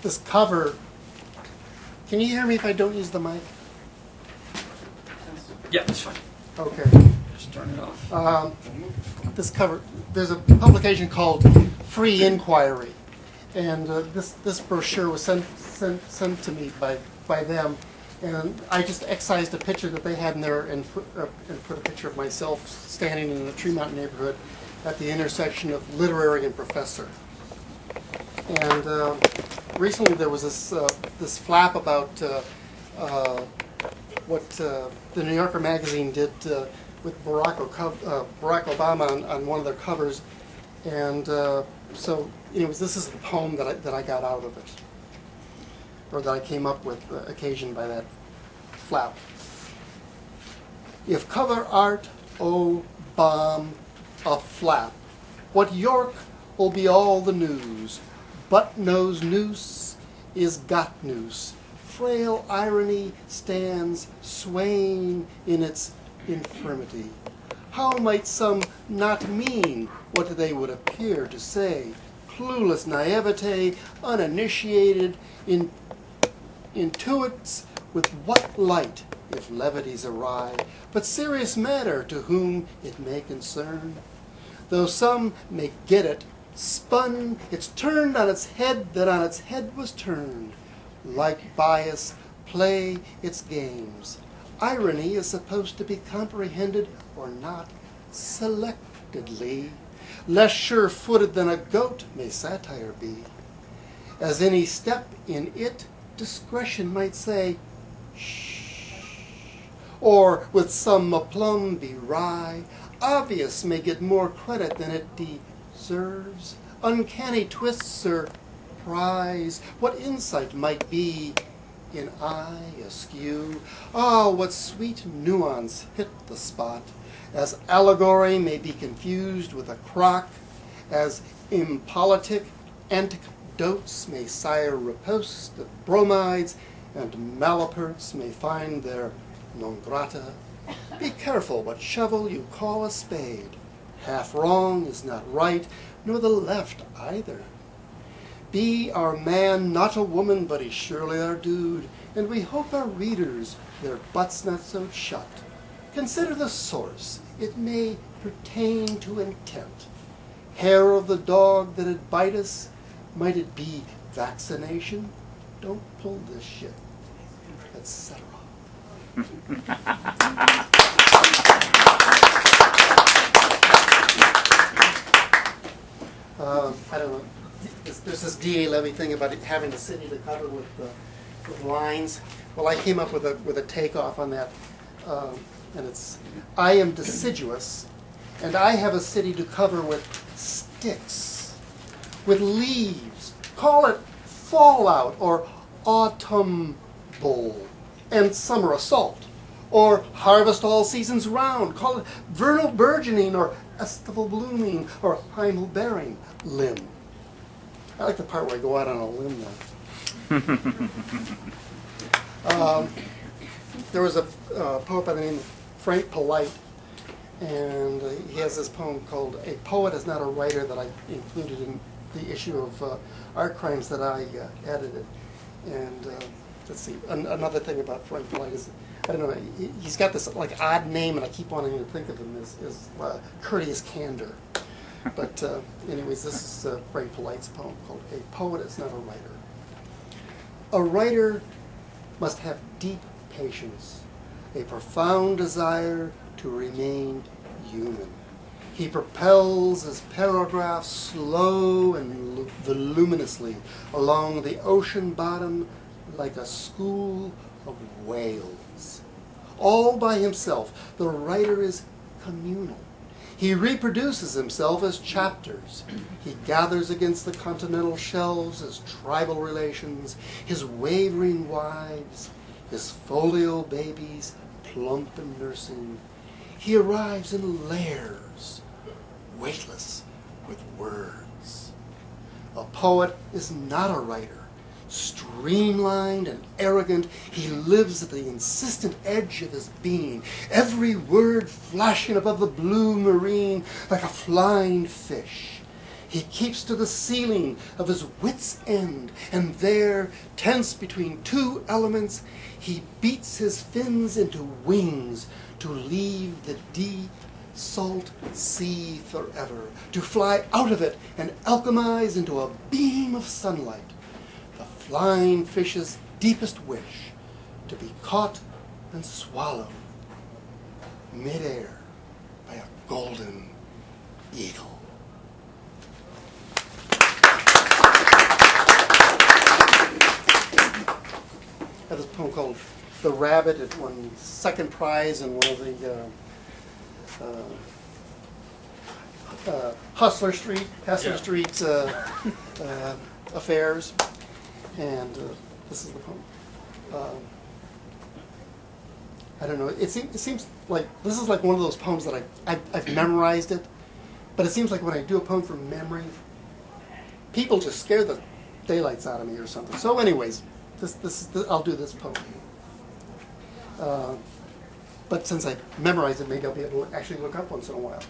This cover. Can you hear me if I don't use the mic? Yeah, that's fine. Okay. Just turn it off. This cover. There's a publication called Free Inquiry, and this brochure was sent to me by them, and I just excised a picture that they had in there and put a picture of myself standing in the Tremont neighborhood at the intersection of literary and professor. And recently there was this flap about what the New Yorker magazine did with Barack Obama on one of their covers, and so anyways, this is the poem that I got out of it, or that I came up with, occasioned by that flap. If cover art, oh bomb, a flap, what York will be all the news. Butt-nose noose is got noose. Frail irony stands swaying in its infirmity. How might some not mean what they would appear to say? Clueless naivete, uninitiated, intuits with what light, if levities awry, but serious matter to whom it may concern. Though some may get it, spun, it's turned on its head that on its head was turned. Like bias, play its games. Irony is supposed to be comprehended or not selectedly. Less sure-footed than a goat may satire be. As any step in it, discretion might say, shh, or with some aplomb be wry. Obvious may get more credit than it deserves. Uncanny twists surprise. What insight might be in eye askew. Oh, what sweet nuance hit the spot. As allegory may be confused with a crock, as impolitic anecdotes may sire riposte of bromides, and malaperts may find their non grata. Be careful what shovel you call a spade. Half wrong is not right, nor the left either. Be our man not a woman, but he's surely our dude, and we hope our readers their butts not sewed shut. Consider the source. It may pertain to intent. Hair of the dog that'd bite us, might it be vaccination? Don't pull this shit, etc. I don't know. There's this D.A. Levy thing about it having a city to cover with lines. Well, I came up with a takeoff on that, and it's, I am deciduous, and I have a city to cover with sticks, with leaves. Call it fallout or autumn bowl and summer assault, or harvest all seasons round. Call it vernal burgeoning or estival blooming or hymal bearing limb. I like the part where I go out on a limb now. There was a poet by the name of Frank Polite, and he has this poem called "A Poet Is Not a Writer" that I included in the issue of Art Crimes that I edited. And let's see, another thing about Frank Polite is, I don't know, he's got this like odd name, and I keep wanting to think of him as Courteous Candor. But anyways, this is Frank Polite's poem called "A Poet Is Not a Writer." A writer must have deep patience, a profound desire to remain human. He propels his paragraph slow and voluminously along the ocean bottom like a school of whales. All by himself, the writer is communal. He reproduces himself as chapters. He gathers against the continental shelves his tribal relations, his wavering wives, his folio babies, plump and nursing. He arrives in layers, weightless with words. A poet is not a writer. Streamlined and arrogant, he lives at the insistent edge of his being, every word flashing above the blue marine like a flying fish. He keeps to the ceiling of his wit's end, and there, tense between two elements, he beats his fins into wings to leave the salt sea forever, to fly out of it and alchemize into a beam of sunlight. The flying fish's deepest wish, to be caught and swallowed midair by a golden eagle. I have this poem called The Rabbit. It won second prize in one of the Hustler Street affairs, and this is the poem. I don't know. It seems like this is like one of those poems that I've memorized it, but it seems like when I do a poem from memory, people just scare the daylights out of me or something. So, anyways, I'll do this poem. But since I memorized it, maybe I'll be able to actually look up once in a while.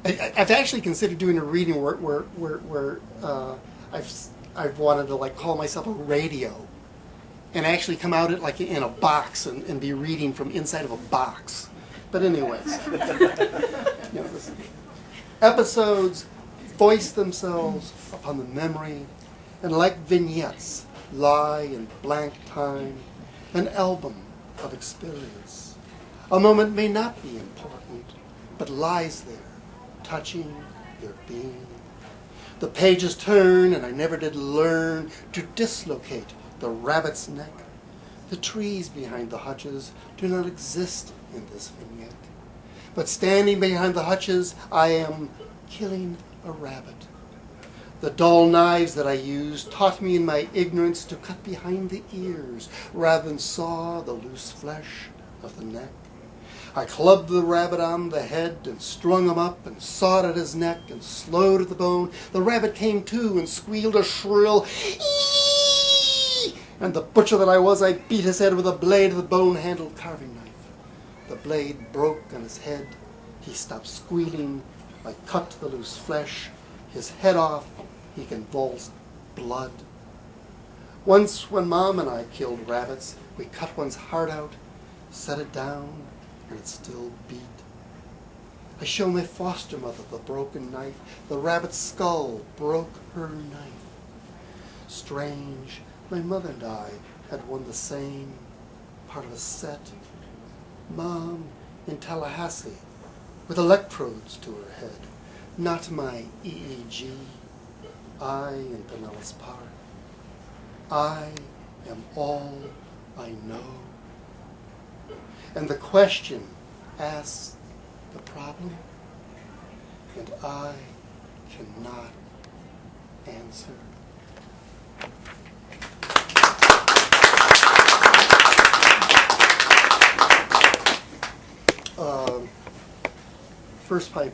I've actually considered doing a reading where I've wanted to like call myself a radio, and actually come out like in a box and be reading from inside of a box. But anyways, episodes voice themselves upon the memory, and like vignettes lie in blank time, an album of experience. A moment may not be important, but lies there, touching your being. The pages turn, and I never did learn to dislocate the rabbit's neck. The trees behind the hutches do not exist in this vignette. But standing behind the hutches, I am killing a rabbit. The dull knives that I used taught me in my ignorance to cut behind the ears rather than saw the loose flesh of the neck. I clubbed the rabbit on the head and strung him up and sawed at his neck and slowed at the bone. The rabbit came to and squealed a shrill "ee!" And the butcher that I was, I beat his head with a blade of the bone-handled carving knife. The blade broke on his head. He stopped squealing. I cut the loose flesh. His head off. He convulsed blood. Once when Mom and I killed rabbits, we cut one's heart out, set it down, and it still beat. I show my foster mother the broken knife. The rabbit's skull broke her knife. Strange, my mother and I had won the same part of a set. Mom in Tallahassee with electrodes to her head. Not my EEG. I in Pinellas Park. I am all I know. And the question asks the problem, and I cannot answer. First five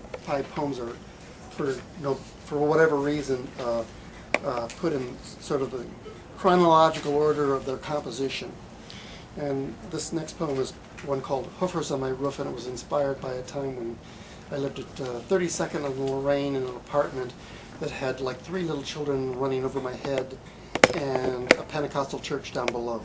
poems are, for whatever reason, put in sort of the chronological order of their composition. And this next poem is one called Hoofers on My Roof, and it was inspired by a time when I lived at 32nd and Lorraine in an apartment that had like 3 little children running over my head and a Pentecostal church down below.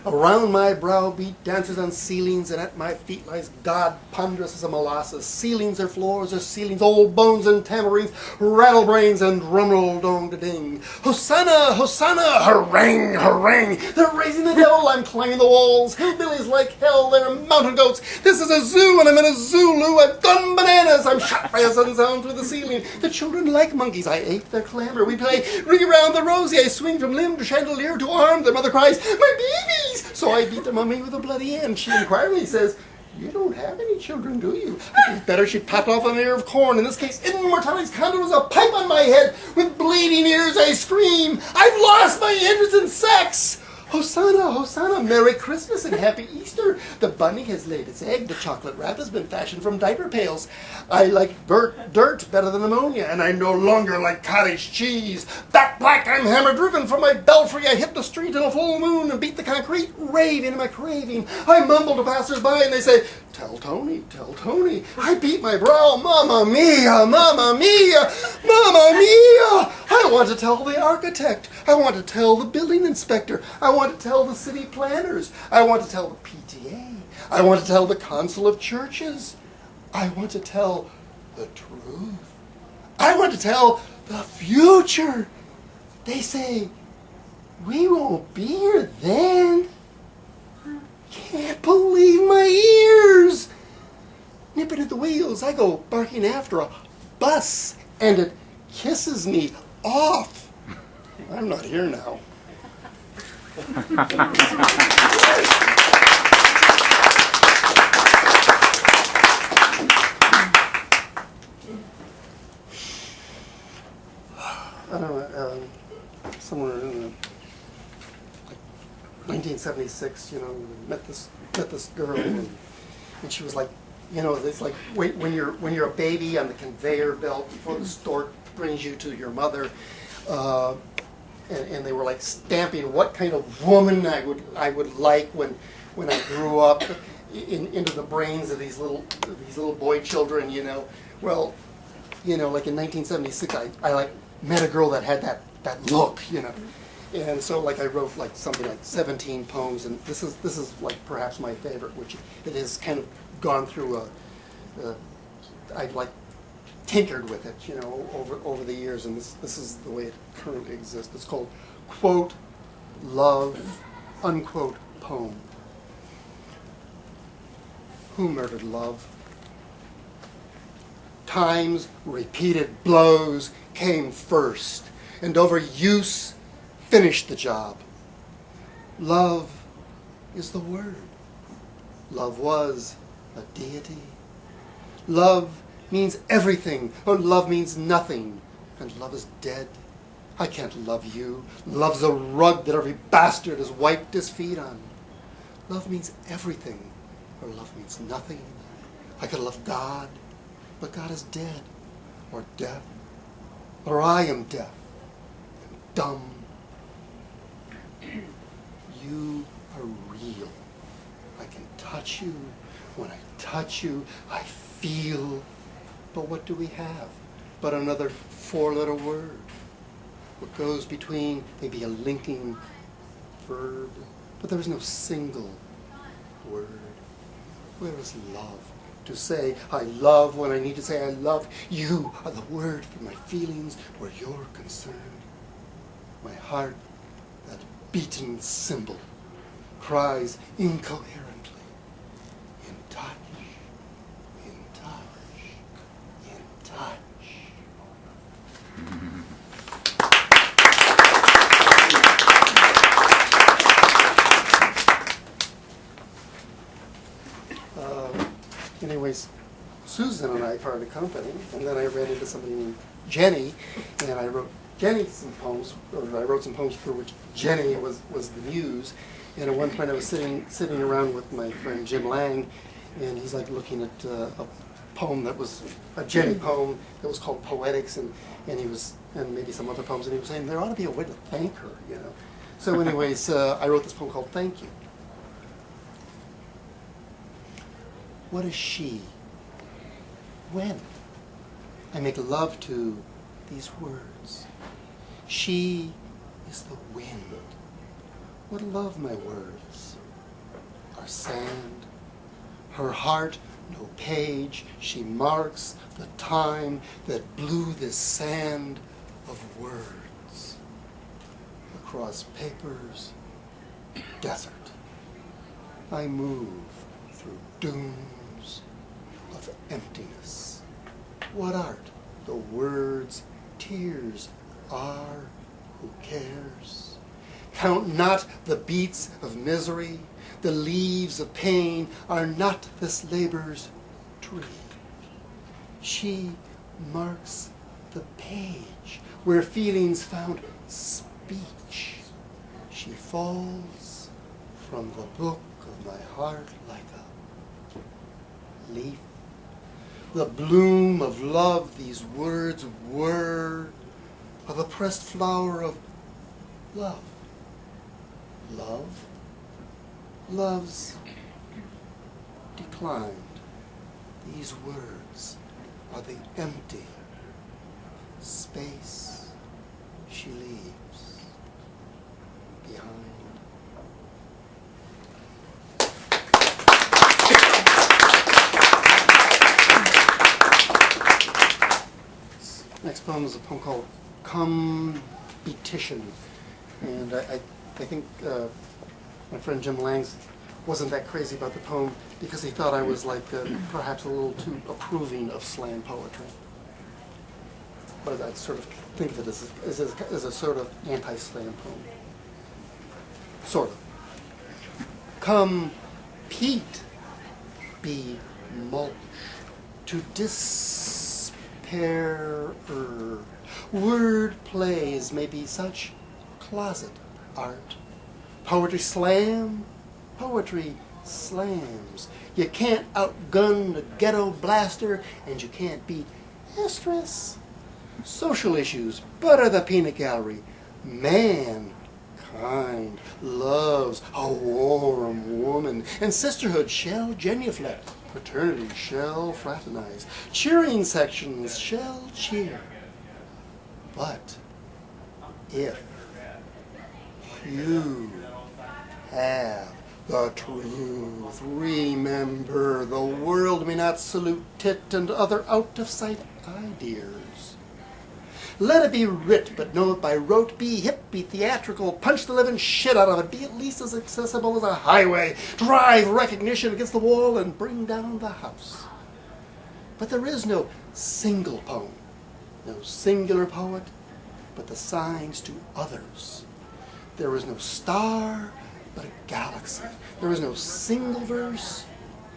Around my brow beat dancers on ceilings, and at my feet lies God ponderous as a molasses. Ceilings or floors or ceilings, old bones and tamarines, rattlebrains and drumroll dong-da-ding. Hosanna, Hosanna, harangue, harangue. They're raising the devil, I'm climbing the walls. Hillbillies like hell, they're mountain goats. This is a zoo and I'm in a Zulu. I've done bananas, I'm shot by a sudden sound through the ceiling. The children like monkeys, I ape their clamor. We play ring around the rosy, I swing from limb to chandelier to arm. Their mother cries, my babies! So I beat their mummy with a bloody hand. She inquiringly says, you don't have any children, do you? I think better she popped off an ear of corn. In this case, immortality's condom was a pipe on my head. With bleeding ears I scream, I've lost my interest in sex. Hosanna, Hosanna, Merry Christmas and Happy Easter. The bunny has laid its egg. The chocolate wrap has been fashioned from diaper pails. I like dirt better than ammonia, and I no longer like cottage cheese. Back black, I'm hammer-driven from my belfry. I hit the street in a full moon and beat the concrete, raving in my craving. I mumble to passers-by, and they say, tell Tony, tell Tony. I beat my brow, mamma mia, mamma mia, mamma mia. I want to tell the architect. I want to tell the building inspector. I want to tell the city planners. I want to tell the PTA. I want to tell the council of churches. I want to tell the truth. I want to tell the future. They say, we won't be here then. Can't believe my ears. Nipping at the wheels, I go barking after a bus, and it kisses me off. I'm not here now. I don't know, somewhere in the 1976, met this girl, and she was like, it's like when you're a baby on the conveyor belt before the stork brings you to your mother, and they were like stamping what kind of woman I would like when I grew up into the brains of these little boy children, Well, like in 1976, I like met a girl that had that look, And so, like, I wrote like something like 17 poems, and this is like perhaps my favorite, which it has kind of gone through I've like tinkered with it, over the years, and this is the way it currently exists. It's called quote love unquote poem. Who murdered love? Time's repeated blows came first, and overuse finished the job. Love is the word. Love was a deity. Love means everything, or love means nothing, and love is dead. I can't love you. Love's a rug that every bastard has wiped his feet on. Love means everything, or love means nothing. I could love God, but God is dead, or deaf, or I am deaf and dumb. You are real. I can touch you. When I touch you, I feel. But what do we have but another four-letter word? What goes between maybe a linking verb, but there is no single word. Where is love? To say I love when I need to say I love. You are the word for my feelings where you're concerned. My heart, that beaten cymbal, cries incoherently. In touch, in touch, in touch. Anyways, Susan and I parted company, and then I ran into somebody named Jenny, and I wrote Jenny some poems, or I wrote some poems for which Jenny was the muse. And at one point I was sitting around with my friend Jim Lang, and he's like looking at a poem that was a Jenny poem that was called Poetics, and maybe some other poems, and he was saying there ought to be a way to thank her, So anyways, I wrote this poem called Thank You. What is she? When? I make love to these words. She is the wind. What love my words are sand. Her heart, no page, she marks the time that blew this sand of words across papers, desert. I move through dunes of emptiness. What art? The words, tears are, who cares? Count not the beats of misery, the leaves of pain are not this labor's tree. She marks the page where feelings found speech. She falls from the book of my heart like a leaf. The bloom of love these words were, of the pressed flower of love. Love, love's declined. These words are the empty space she leaves behind. Next poem is a poem called Competition. And I think my friend Jim Langs wasn't that crazy about the poem because he thought I was like perhaps a little too approving of slam poetry. But I sort of think of it as a sort of anti-slam poem. Sort of. Compete, be mulch, to despair. Word plays may be such closet art. Poetry slam, poetry slams. You can't outgun the ghetto blaster, and you can't beat estrus. Social issues butter the peanut gallery. Mankind loves a warm woman, and sisterhood shall genuflect. Fraternity shall fraternize. Cheering sections shall cheer. But if you have the truth, remember the world may not salute tit and other out-of-sight ideas. Let it be writ, but know it by rote. Be hip, be theatrical, punch the living shit out of it. Be at least as accessible as a highway. Drive recognition against the wall and bring down the house. But there is no single poem, no singular poet, but the signs to others. There is no star, but a galaxy. There is no single verse,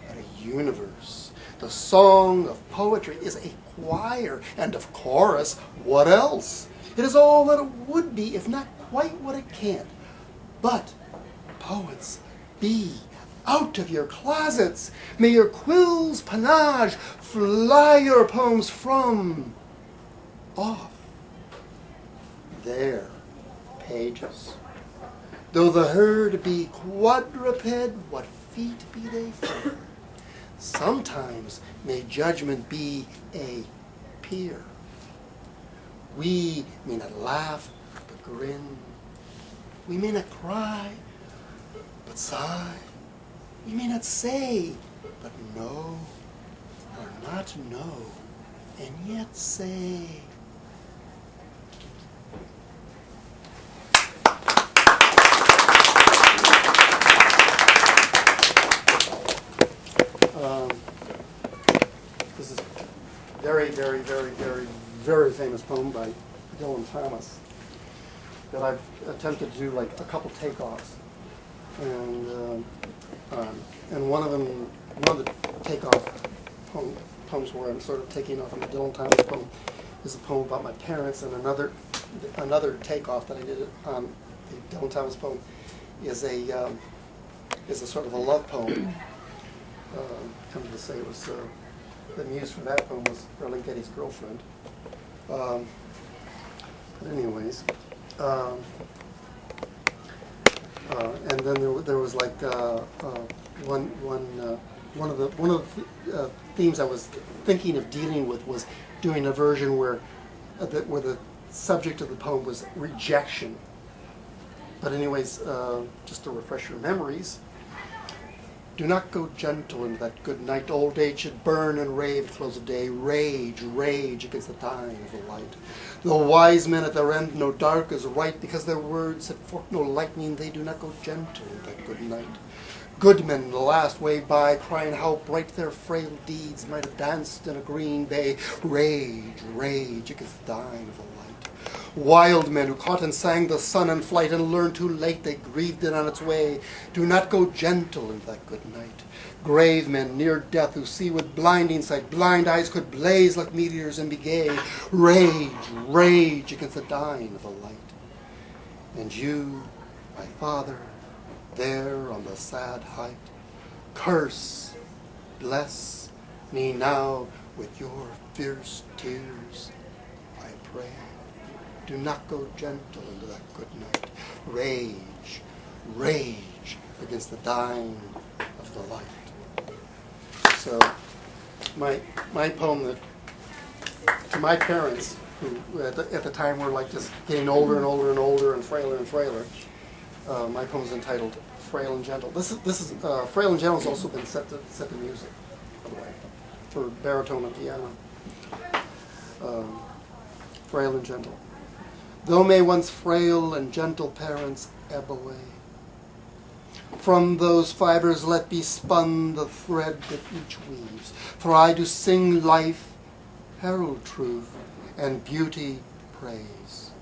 but a universe. The song of poetry is a choir, and of chorus, what else? It is all that it would be, if not quite what it can't. But, poets, be out of your closets. May your quills panache fly your poems from off their pages. Though the herd be quadruped, what feet be they for? Sometimes may judgment be a peer. We may not laugh, but grin. We may not cry, but sigh. We may not say, but know, or not know, and yet say. This is very, very, very, very, very famous poem by Dylan Thomas that I've attempted to do like a couple takeoffs, and one of the takeoff poems where I'm sort of taking off on the Dylan Thomas poem is a poem about my parents, and another takeoff that I did on the Dylan Thomas poem is a sort of a love poem. Come to say it was the muse for that poem was Frail Gentle's girlfriend. But anyways, and then there was like one of the themes I was thinking of dealing with was doing a version where the subject of the poem was rejection. But anyways, just to refresh your memories. Do not go gentle in that good night. Old age should burn and rave at close of day. Rage, rage against the dying of the light. The wise men at their end know dark is right, because their words set forth no lightning. They do not go gentle in that good night. Good men the last way by, crying how bright their frail deeds might have danced in a green bay. Rage, rage against the dying of the light. Wild men who caught and sang the sun in flight and learned too late they grieved it on its way. Do not go gentle in that good night. Grave men near death who see with blinding sight, blind eyes could blaze like meteors and be gay. Rage, rage against the dying of the light. And you My Father, there on the sad height, curse, bless me now with your fierce tears, I pray. Do not go gentle into that good night. Rage, rage against the dying of the light. So, my poem that to my parents, who at the time were like just getting older and older and older and frailer and frailer, my poem is entitled "Frail and Gentle." This is "Frail and Gentle" has also been set to music, by the way, for baritone and piano. Frail and Gentle. Though may once frail and gentle parents ebb away, from those fibers let be spun the thread that each weaves. For I do sing life, herald truth, and beauty praise.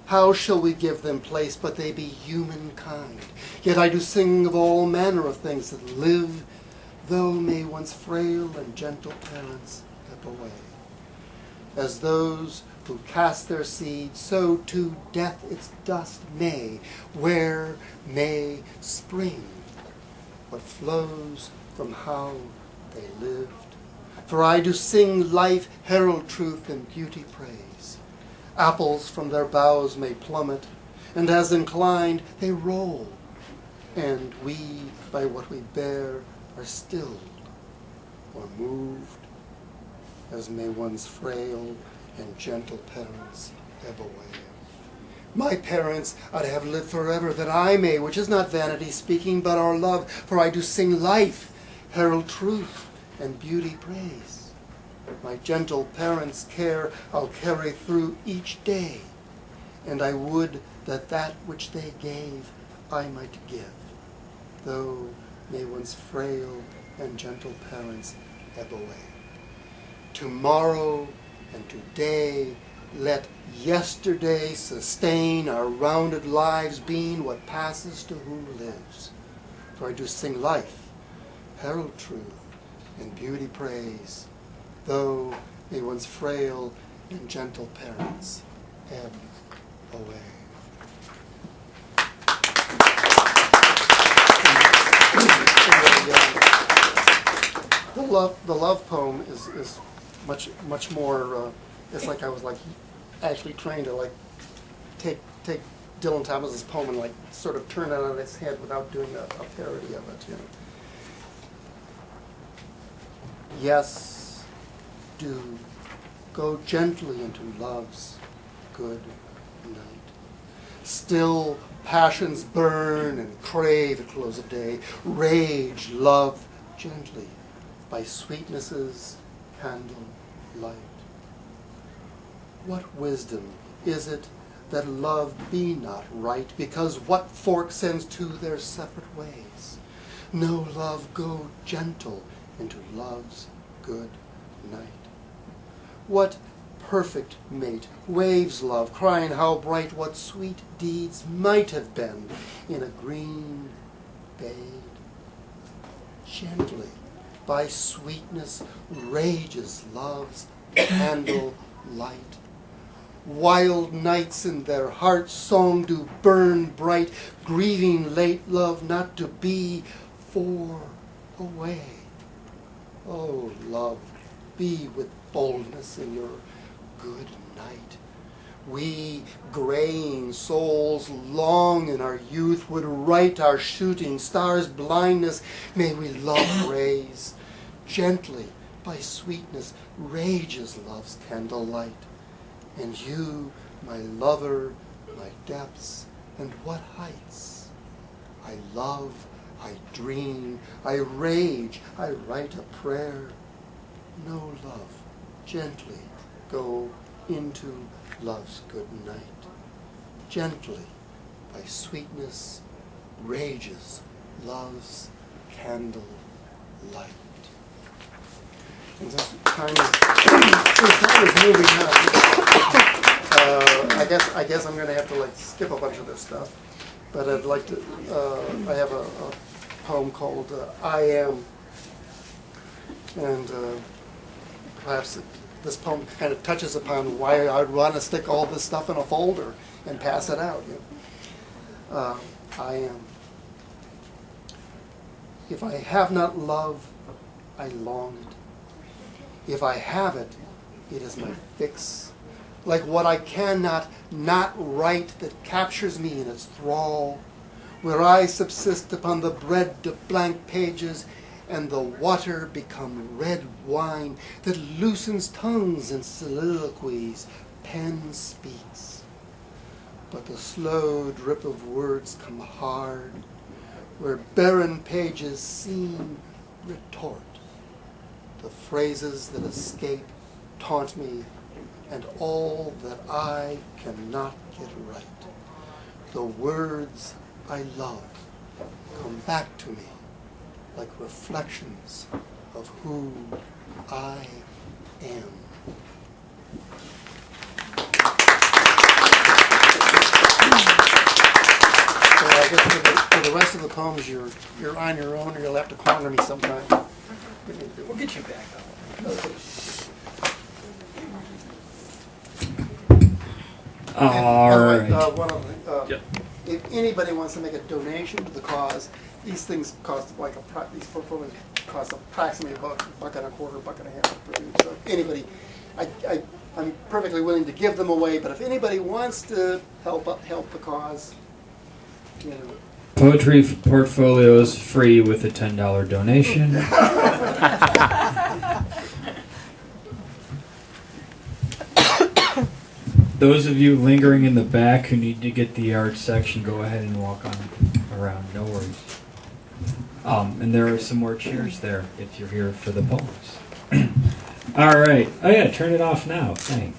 How shall we give them place but they be humankind? Yet I do sing of all manner of things that live, though may once frail and gentle parents ebb away. As those who cast their seed, so too death its dust may, where may spring what flows from how they lived. For I do sing life, herald truth, and beauty praise. Apples from their boughs may plummet, and as inclined they roll, and we by what we bear are stilled or moved, as may one's frail and gentle parents ebb away. My parents I'd have lived forever, that I may, which is not vanity speaking, but our love, for I do sing life, herald truth, and beauty praise. My gentle parents' care I'll carry through each day, and I would that that which they gave I might give, though may one's frail and gentle parents ebb away. Tomorrow and today let yesterday sustain our rounded lives, being what passes to who lives. For I do sing life, herald truth, and beauty praise, though may one's frail and gentle parents ebb away. The love poem is much more. It's like I was actually trying to take Dylan Thomas's poem and sort of turn it on its head without doing a parody of it. Yes, do go gently into love's good night. Still passions burn and crave at close of day. Rage, love gently by sweetness's candle light. What wisdom is it that love be not right, because what fork sends to their separate ways? No, love, go gentle into love's good night. What perfect mate waves love, crying how bright what sweet deeds might have been in a green bade? Gently by sweetness rages love's candle light. Wild nights in their heart's song do burn bright, grieving late love not to be far away. Oh, love, be with boldness in your good night. We graying souls long in our youth would right our shooting stars' blindness. May we love raise gently by sweetness rages love's candle light. And you, my lover, my depths, and what heights? I love, I dream, I rage, I write a prayer. No love, gently go into love's good night. Gently, by sweetness, rages love's candle light. And this time is moving on. I guess I'm going to have to skip a bunch of this stuff, but I'd like to. I have a poem called "I Am," and perhaps this poem kind of touches upon why I'd want to stick all this stuff in a folder and pass it out. I am. If I have not love, I long it. If I have it, it is my fix. Like what I cannot not write that captures me in its thrall, where I subsist upon the bread of blank pages, and the water become red wine that loosens tongues in soliloquies pen speaks. But the slow drip of words come hard, where barren pages seem retort. The phrases that escape taunt me, and all that I cannot get right. The words I love come back to me like reflections of who I am. So I guess for the rest of the poems, you're on your own, or you'll have to corner me sometime. We'll get you back though. All right. One of the, Yep. if anybody wants to make a donation to the cause, these things cost these portfolios cost approximately about $1.25, $1.50 to produce. So if anybody, I'm perfectly willing to give them away. But if anybody wants to help the cause, you know. Poetry portfolios free with a $10 donation. Those of you lingering in the back who need to get the art section, go ahead and walk on around. No worries. And there are some more chairs there if you're here for the poems. All right. Oh yeah, turn it off now. Thanks.